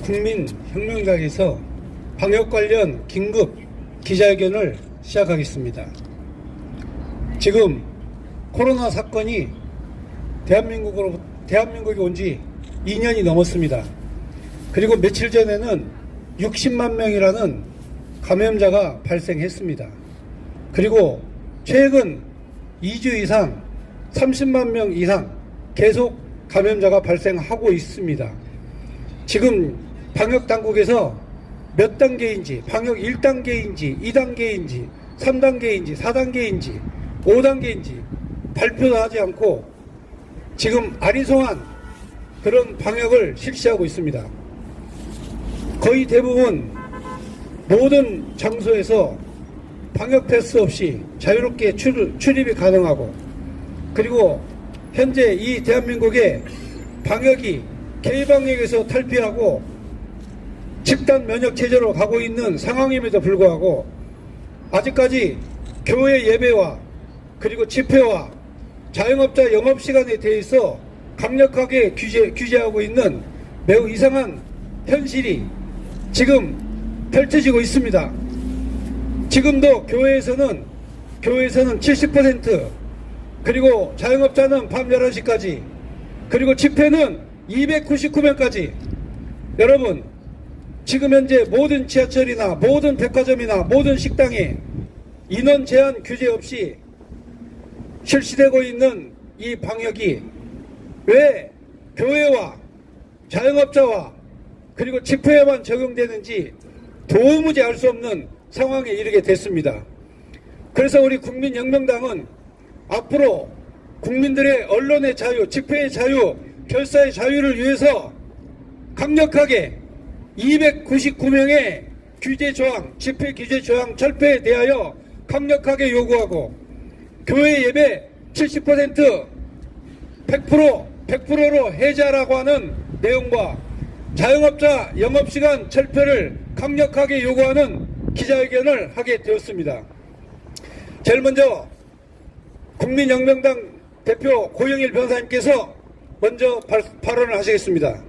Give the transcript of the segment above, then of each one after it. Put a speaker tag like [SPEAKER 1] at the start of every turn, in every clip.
[SPEAKER 1] 국민혁명당에서 방역 관련 긴급 기자회견을 시작하겠습니다. 지금 코로나 사건이 대한민국에 온 지 2년이 넘었습니다. 그리고 며칠 전에는 60만 명이라는 감염자가 발생했습니다. 그리고 최근 2주 이상 30만 명 이상 계속 감염자가 발생하고 있습니다. 지금 방역당국에서 몇 단계인지, 방역 1단계인지, 2단계인지, 3단계인지, 4단계인지, 5단계인지 발표도 하지 않고 지금 아리송한 그런 방역을 실시하고 있습니다. 거의 대부분 모든 장소에서 방역 패스 없이 자유롭게 출입이 가능하고, 그리고 현재 이 대한민국의 방역이 K방역에서 탈피하고 집단 면역 체제로 가고 있는 상황임에도 불구하고 아직까지 교회 예배와 그리고 집회와 자영업자 영업시간에 대해서 강력하게 규제하고 있는 매우 이상한 현실이 지금 펼쳐지고 있습니다. 지금도 교회에서는 70%, 그리고 자영업자는 밤 11시까지, 그리고 집회는 299명까지. 여러분, 지금 현재 모든 지하철이나 모든 백화점이나 모든 식당에 인원 제한 규제 없이 실시되고 있는 이 방역이 왜 교회와 자영업자와 그리고 집회에만 적용되는지 도무지 알 수 없는 상황에 이르게 됐습니다. 그래서 우리 국민혁명당은 앞으로 국민들의 언론의 자유, 집회의 자유, 결사의 자유를 위해서 강력하게 299명의 규제 조항, 집회 규제 조항 철폐에 대하여 강력하게 요구하고, 교회 예배 70% 100%로 해제하라고 하는 내용과 자영업자 영업시간 철폐를 강력하게 요구하는 기자회견을 하게 되었습니다. 제일 먼저 국민혁명당 대표 고영일 변호사님께서 먼저 발언을 하시겠습니다.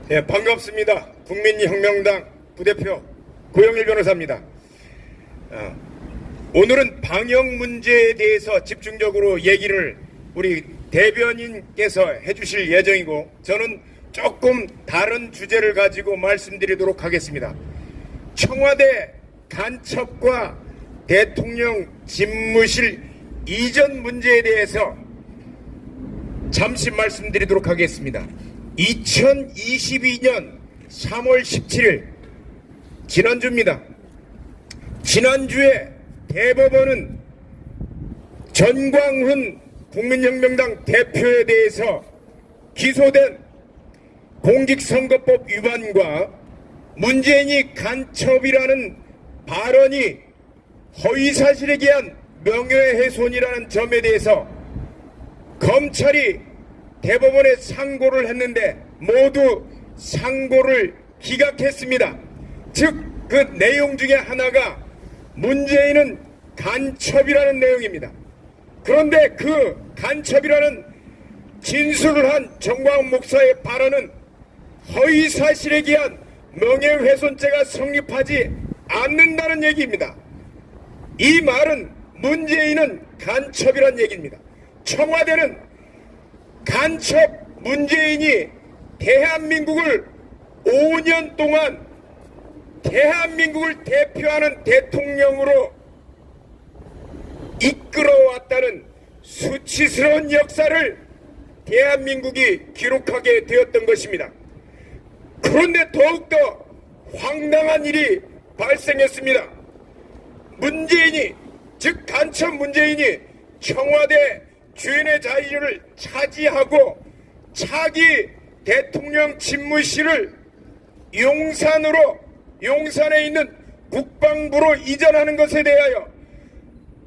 [SPEAKER 2] 네, 반갑습니다. 국민혁명당 부대표 고영일 변호사입니다. 오늘은 방역 문제에 대해서 집중적으로 얘기를 우리 대변인께서 해주실 예정이고, 저는 조금 다른 주제를 가지고 말씀드리도록 하겠습니다. 청와대 간첩과 대통령 집무실 이전 문제에 대해서 잠시 말씀드리도록 하겠습니다. 2022년 3월 17일 지난주입니다. 지난주에 대법원은 전광훈 국민혁명당 대표에 대해서 기소된 공직선거법 위반과 문재인이 간첩이라는 발언이 허위사실에 기한 명예훼손이라는 점에 대해서 검찰이 대법원에 상고를 했는데 모두 상고를 기각했습니다. 즉 그 내용 중에 하나가 문재인은 간첩이라는 내용입니다. 그런데 그 간첩이라는 진술을 한 정광훈 목사의 발언은 허위사실에 기한 명예훼손죄가 성립하지 않는다는 얘기입니다. 이 말은 문재인은 간첩이란 얘기입니다. 청와대는 간첩 문재인이 대한민국을 5년 동안 대한민국을 대표하는 대통령으로 이끌어왔다는 수치스러운 역사를 대한민국이 기록하게 되었던 것입니다. 그런데 더욱더 황당한 일이 발생했습니다. 문재인이, 즉 간첩 문재인이 청와대 주인의 자리를 차지하고 차기 대통령 집무실을 용산에 있는 국방부로 이전하는 것에 대하여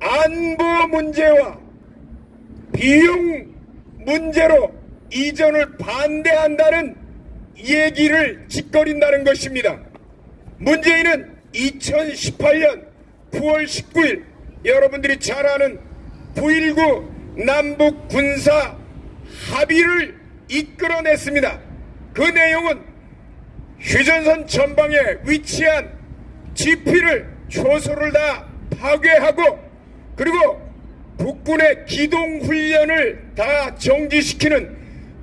[SPEAKER 2] 안보 문제와 비용 문제로 이전을 반대한다는 얘기를 짓거린다는 것입니다. 문재인은 2018년 9월 19일 여러분들이 잘 아는 9.19 남북 군사 합의를 이끌어냈습니다. 그 내용은 휴전선 전방에 위치한 지피를 초소를 다 파괴하고 그리고 북군의 기동훈련을 다 정지시키는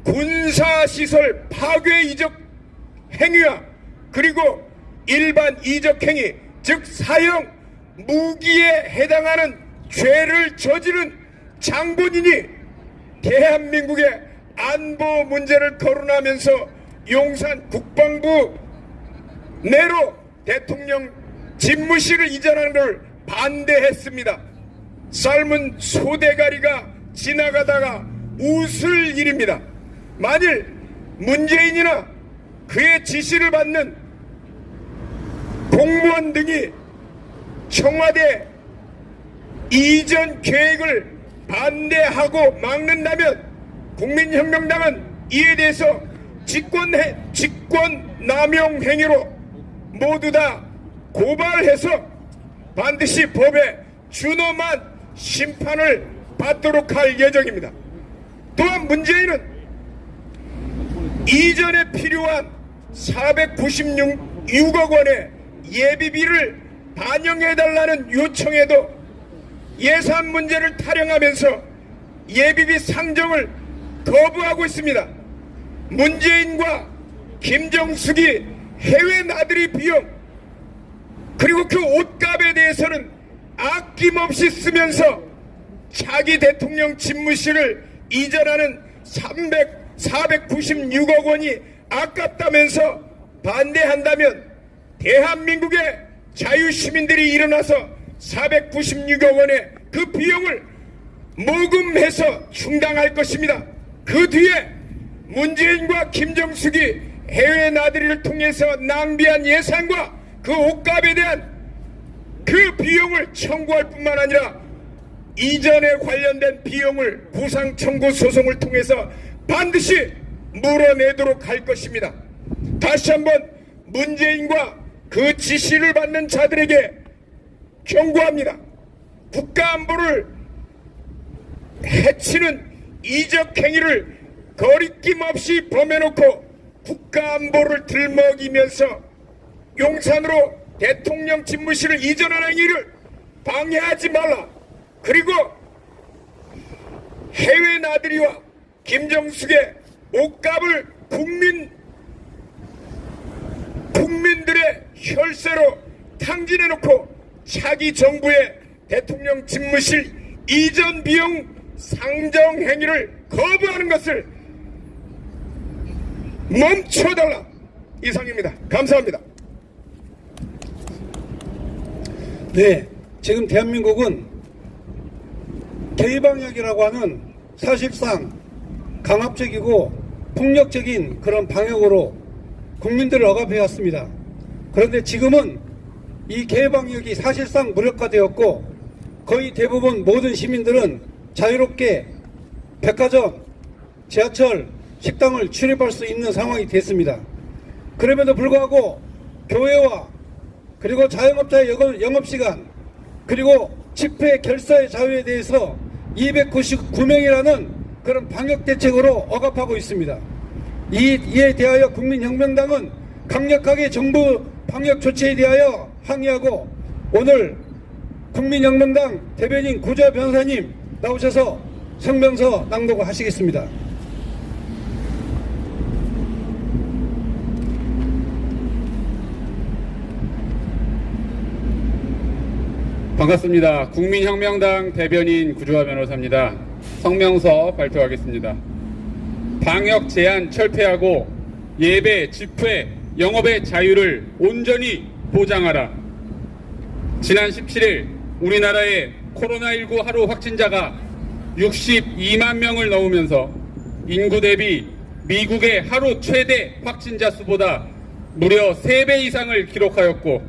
[SPEAKER 2] 군사시설 파괴 이적 행위와 그리고 일반 이적 행위 즉 사형 무기에 해당하는 죄를 저지른 장본인이 대한민국의 안보 문제를 거론하면서 용산 국방부 내로 대통령 집무실을 이전하는 걸 반대했습니다. 삶은 소대가리가 지나가다가 웃을 일입니다. 만일 문재인이나 그의 지시를 받는 공무원 등이 청와대 이전 계획을 반대하고 막는다면 국민혁명당은 이에 대해서 직권남용 행위로 모두 다 고발해서 반드시 법에 준엄한 심판을 받도록 할 예정입니다. 또한 문재인은 이전에 필요한 496억 원의 예비비를 반영해달라는 요청에도 예산 문제를 타령하면서 예비비 상정을 거부하고 있습니다. 문재인과 김정숙이 해외 나들이 비용 그리고 그 옷값에 대해서는 아낌없이 쓰면서 차기 대통령 집무실을 이전하는 496억 원이 아깝다면서 반대한다면 대한민국의 자유시민들이 일어나서 496억 원의 그 비용을 모금해서 충당할 것입니다. 그 뒤에 문재인과 김정숙이 해외 나들이를 통해서 낭비한 예산과 그 옷값에 대한 그 비용을 청구할 뿐만 아니라 이전에 관련된 비용을 보상 청구 소송을 통해서 반드시 물어내도록 할 것입니다. 다시 한번 문재인과 그 지시를 받는 자들에게 경고합니다. 국가안보를 해치는 이적 행위를 거리낌 없이 범해놓고 국가안보를 들먹이면서 용산으로 대통령 집무실을 이전하는 행위를 방해하지 말라. 그리고 해외 나들이와 김정숙의 옷값을 국민들의 혈세로 탕진해놓고 차기 정부의 대통령 집무실 이전 비용 상정 행위를 거부하는 것을 멈춰달라. 이상입니다. 감사합니다.
[SPEAKER 1] 네, 지금 대한민국은 개방역이라고 하는 사실상 강압적이고 폭력적인 그런 방역으로 국민들을 억압해왔습니다. 그런데 지금은 이 개방역이 사실상 무력화되었고 거의 대부분 모든 시민들은 자유롭게 백화점, 지하철, 식당을 출입할 수 있는 상황이 됐습니다. 그럼에도 불구하고 교회와 그리고 자영업자의 영업시간 그리고 집회 결사의 자유에 대해서 299명이라는 그런 방역대책으로 억압하고 있습니다. 이에 대하여 국민혁명당은 강력하게 정부 방역 조치에 대하여 항의하고 오늘 국민혁명당 대변인 구자 변호사님 나오셔서 성명서 낭독을 하시겠습니다.
[SPEAKER 3] 반갑습니다. 국민혁명당 대변인 구주화 변호사입니다. 성명서 발표하겠습니다. 방역 제한 철폐하고 예배, 집회, 영업의 자유를 온전히 보장하라. 지난 17일 우리나라의 코로나19 하루 확진자가 62만 명을 넘으면서 인구 대비 미국의 하루 최대 확진자 수보다 무려 3배 이상을 기록하였고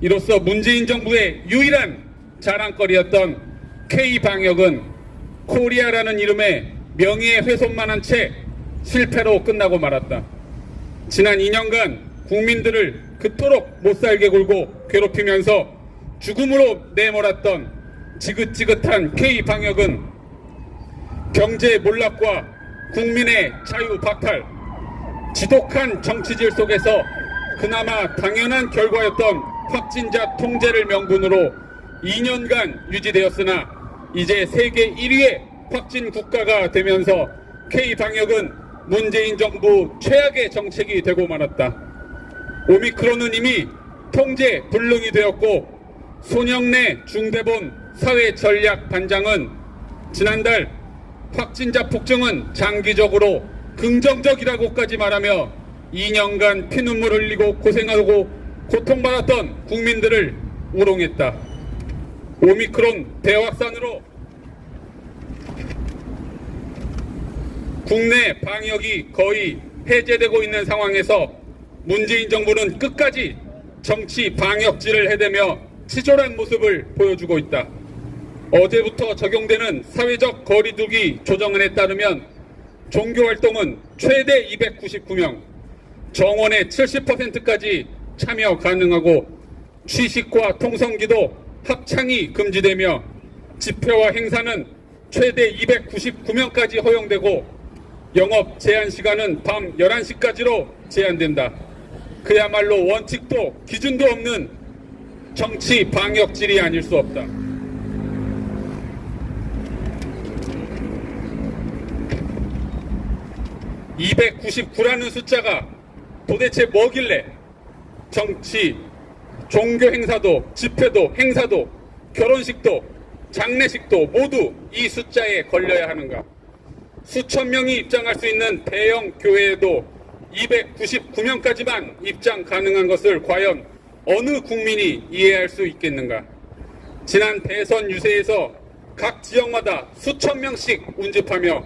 [SPEAKER 3] 이로써 문재인 정부의 유일한 자랑거리였던 K방역은 코리아라는 이름의 명예훼손만 한 채 실패로 끝나고 말았다. 지난 2년간 국민들을 그토록 못살게 굴고 괴롭히면서 죽음으로 내몰았던 지긋지긋한 K방역은 경제 몰락과 국민의 자유 박탈, 지독한 정치질 속에서 그나마 당연한 결과였던 확진자 통제를 명분으로 2년간 유지되었으나 이제 세계 1위의 확진 국가가 되면서 K방역은 문재인 정부 최악의 정책이 되고 말았다. 오미크론은 이미 통제 불능이 되었고 손영래 중대본 사회전략반장은 지난달 확진자 폭증은 장기적으로 긍정적이라고까지 말하며 2년간 피눈물 흘리고 고생하고 고통받았던 국민들을 우롱했다. 오미크론 대확산으로 국내 방역이 거의 해제되고 있는 상황에서 문재인 정부는 끝까지 정치 방역질을 해대며 치졸한 모습을 보여주고 있다. 어제부터 적용되는 사회적 거리두기 조정안에 따르면 종교활동은 최대 299명, 정원의 70%까지 참여 가능하고 취식과 통성기도 합창이 금지되며 집회와 행사는 최대 299명까지 허용되고 영업 제한 시간은 밤 11시까지로 제한된다. 그야말로 원칙도 기준도 없는 정치 방역질이 아닐 수 없다. (299라는) 숫자가 도대체 뭐길래 정치, 종교 행사도, 집회도, 행사도, 결혼식도, 장례식도 모두 이 숫자에 걸려야 하는가? 수천 명이 입장할 수 있는 대형 교회에도 299명까지만 입장 가능한 것을 과연 어느 국민이 이해할 수 있겠는가? 지난 대선 유세에서 각 지역마다 수천 명씩 운집하며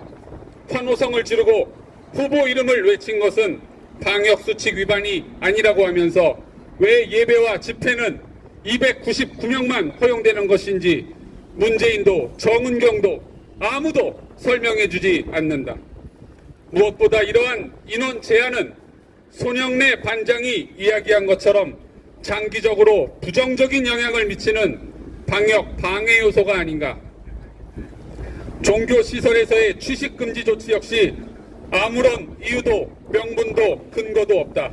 [SPEAKER 3] 환호성을 지르고 후보 이름을 외친 것은 방역수칙 위반이 아니라고 하면서 왜 예배와 집회는 299명만 허용되는 것인지 문재인도 정은경도 아무도 설명해주지 않는다. 무엇보다 이러한 인원 제한은 손영래 반장이 이야기한 것처럼 장기적으로 부정적인 영향을 미치는 방역 방해 요소가 아닌가. 종교시설에서의 취식금지 조치 역시 아무런 이유도 명분도 근거도 없다.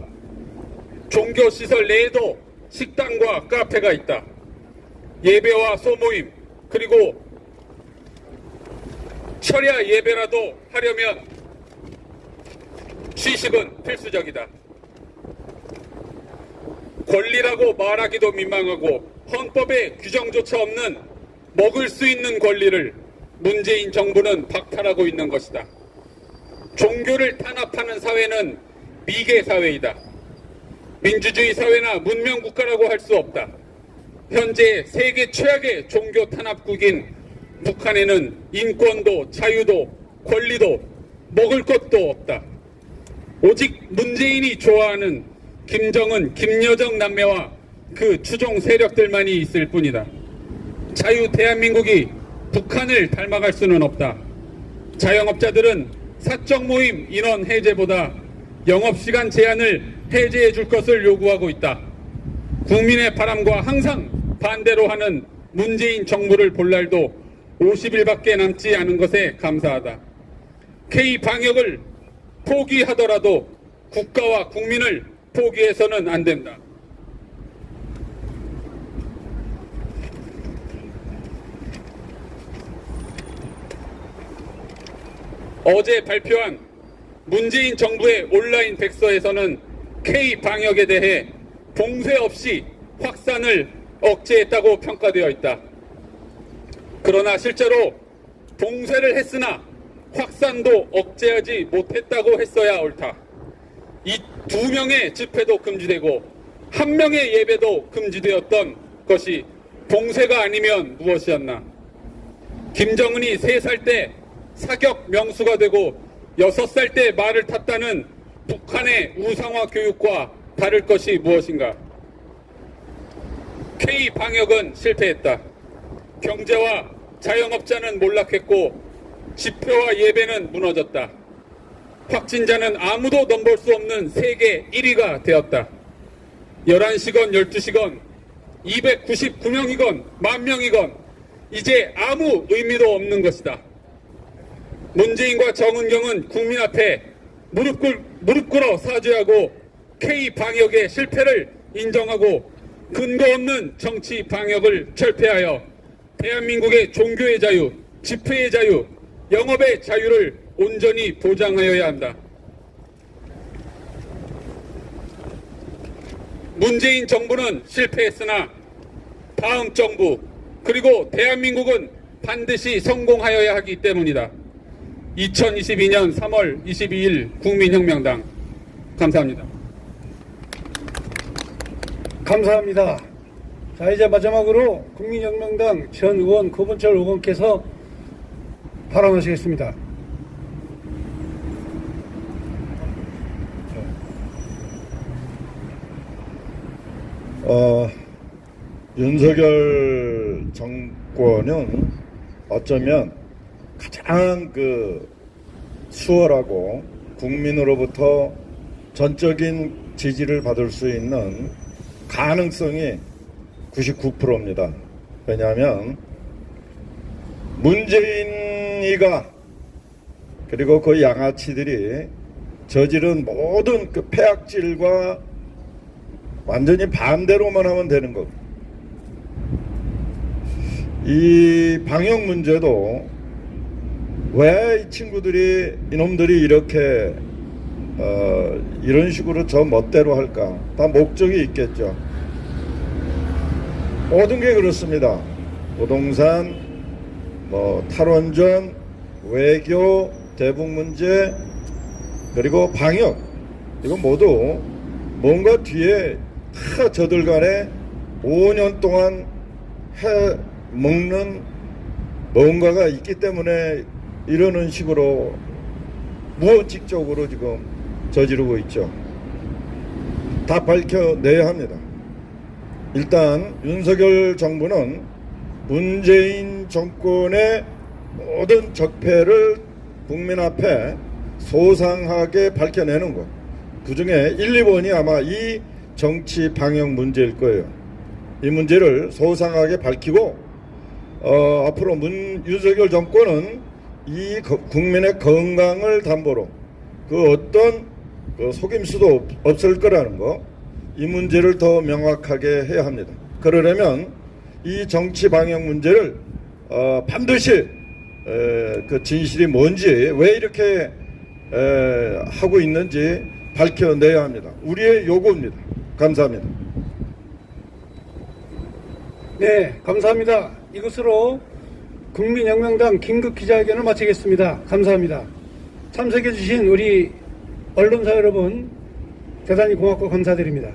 [SPEAKER 3] 종교시설 내에도 식당과 카페가 있다. 예배와 소모임 그리고 철야 예배라도 하려면 취식은 필수적이다. 권리라고 말하기도 민망하고 헌법에 규정조차 없는 먹을 수 있는 권리를 문재인 정부는 박탈하고 있는 것이다. 종교를 탄압하는 사회는 미개 사회이다. 민주주의 사회나 문명국가라고 할 수 없다. 현재 세계 최악의 종교 탄압국인 북한에는 인권도 자유도 권리도 먹을 것도 없다. 오직 문재인이 좋아하는 김정은, 김여정 남매와 그 추종 세력들만이 있을 뿐이다. 자유 대한민국이 북한을 닮아갈 수는 없다. 자영업자들은 사적 모임 인원 해제보다 영업시간 제한을 해제해 줄 것을 요구하고 있다. 국민의 바람과 항상 반대로 하는 문재인 정부를 볼 날도 50일밖에 남지 않은 것에 감사하다. K방역을 포기하더라도 국가와 국민을 포기해서는 안 된다. 어제 발표한 문재인 정부의 온라인 백서에서는 K방역에 대해 봉쇄 없이 확산을 억제했다고 평가되어 있다. 그러나 실제로 봉쇄를 했으나 확산도 억제하지 못했다고 했어야 옳다. 이 2명의 집회도 금지되고 1명의 예배도 금지되었던 것이 봉쇄가 아니면 무엇이었나? 김정은이 3살 때 사격 명수가 되고 6살 때 말을 탔다는 북한의 우상화 교육과 다를 것이 무엇인가? K방역은 실패했다. 경제와 자영업자는 몰락했고 집회와 예배는 무너졌다. 확진자는 아무도 넘볼 수 없는 세계 1위가 되었다. 11시건 12시건 299명이건 10,000명이건 이제 아무 의미도 없는 것이다. 문재인과 정은경은 국민 앞에 무릎 꿇어 사죄하고 K 방역의 실패를 인정하고 근거 없는 정치 방역을 철폐하여 대한민국의 종교의 자유, 집회의 자유, 영업의 자유를 온전히 보장하여야 한다. 문재인 정부는 실패했으나 다음 정부 그리고 대한민국은 반드시 성공하여야 하기 때문이다. 2022년 3월 22일 국민혁명당 감사합니다.
[SPEAKER 1] 감사합니다. 자, 이제 마지막으로 국민혁명당 전 의원 고분철 의원께서 발언하시겠습니다.
[SPEAKER 4] 윤석열 정권은 어쩌면 가장 수월하고 국민으로부터 전적인 지지를 받을 수 있는 가능성이 99%입니다. 왜냐하면 문재인이가 그리고 그 양아치들이 저지른 모든 그 폐악질과 완전히 반대로만 하면 되는 것. 이 방역 문제도 왜 이 친구들이 이놈들이 이렇게 이런 식으로 저 멋대로 할까? 다 목적이 있겠죠. 모든 게 그렇습니다. 부동산, 탈원전, 외교, 대북 문제, 그리고 방역, 이거 모두 뭔가 뒤에 다 저들 간에 5년 동안 해 먹는 뭔가가 있기 때문에 이러는 식으로 무원칙적으로 지금 저지르고 있죠. 다 밝혀내야 합니다. 일단 윤석열 정부는 문재인 정권의 모든 적폐를 국민 앞에 소상하게 밝혀내는 것. 그중에 1, 2번이 아마 이 정치 방역 문제일 거예요. 이 문제를 소상하게 밝히고 앞으로 윤석열 정권은 이 국민의 건강을 담보로 어떤 속임수도 없을 거라는 거, 이 문제를 더 명확하게 해야 합니다. 그러려면 이 정치 방역 문제를 반드시 그 진실이 뭔지, 왜 이렇게 하고 있는지 밝혀내야 합니다. 우리의 요구입니다. 감사합니다.
[SPEAKER 1] 네, 감사합니다. 이것으로 국민혁명당 긴급 기자회견을 마치겠습니다. 감사합니다. 참석해주신 우리 언론사 여러분 대단히 고맙고 감사드립니다.